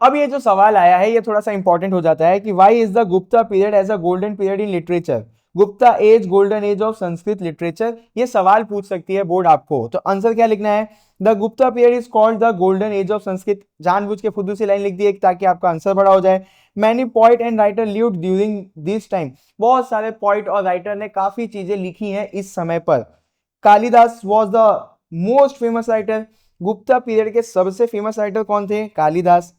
अब ये जो सवाल आया है ये थोड़ा सा इंपॉर्टेंट हो जाता है कि why is the Gupta period as a golden period in literature, Gupta age golden age of Sanskrit literature, ये सवाल पूछ सकती है बोर्ड आपको। तो आंसर क्या लिखना है, the Gupta period is called the golden age of Sanskrit, जानबूझ के फुद्दू सी लाइन लिख दी है ताकि आपका आंसर बड़ा हो जाए। Many poet and writer lived during this time, बहुत सारे पोइट और राइटर ने काफी चीजें लिखी हैं इस समय पर। Kalidas was the most famous writer, Gupta period के सबसे फेमस राइटर कौन थे, कालिदास।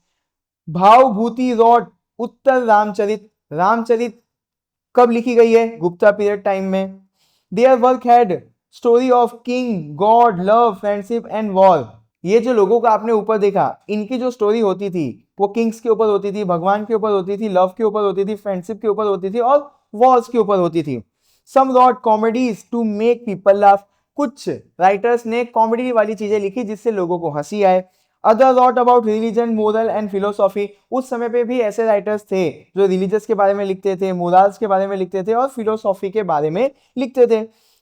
भावभूति रॉट उत्तर रामचरित, रामचरित कब लिखी गई है, गुप्ता पीरियड टाइम में। Their work had story of king God love friendship and war, ये जो लोगों का आपने ऊपर देखा इनकी जो स्टोरी होती थी वो किंग्स के ऊपर होती थी, भगवान के ऊपर होती थी, लव के ऊपर होती थी, फ्रेंडशिप के ऊपर होती थी और वॉर्स के ऊपर होती थी। Some wrote comedies to make people laugh, कुछ राइटर्स ने कॉमेडी वाली चीजें लिखी जिससे लोगों को हंसी आए। Other wrote about religion moral and philosophy, उस समय पे भी ऐसे राइटर्स थे जो रिलीजियस के बारे में लिखते थे, मोरल्स के बारे में लिखते थे और फिलोसॉफी के बारे में लिखते थे।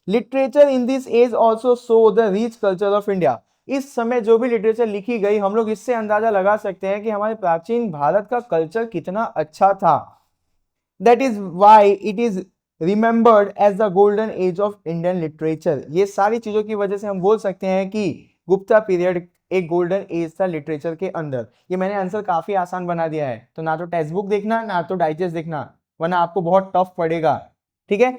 Literature in this age also show the rich culture of India, इस समय जो भी लिटरेचर लिखी गई हम लोग इससे अंदाजा लगा सकते हैं कि हमारे प्राचीन भारत का कल्चर कितना अच्छा था। That is why it is remembered as the golden age of Indian literature, ये सारी चीजों की वजह से हम बोल सकते हैं कि गुप्ता पीरियड एक गोल्डन एज था लिटरेचर के अंदर। ये मैंने आंसर काफी आसान बना दिया है, तो ना तो टेक्स्ट बुक देखना ना तो डाइजेस्ट देखना, वरना आपको बहुत टफ पड़ेगा। ठीक है,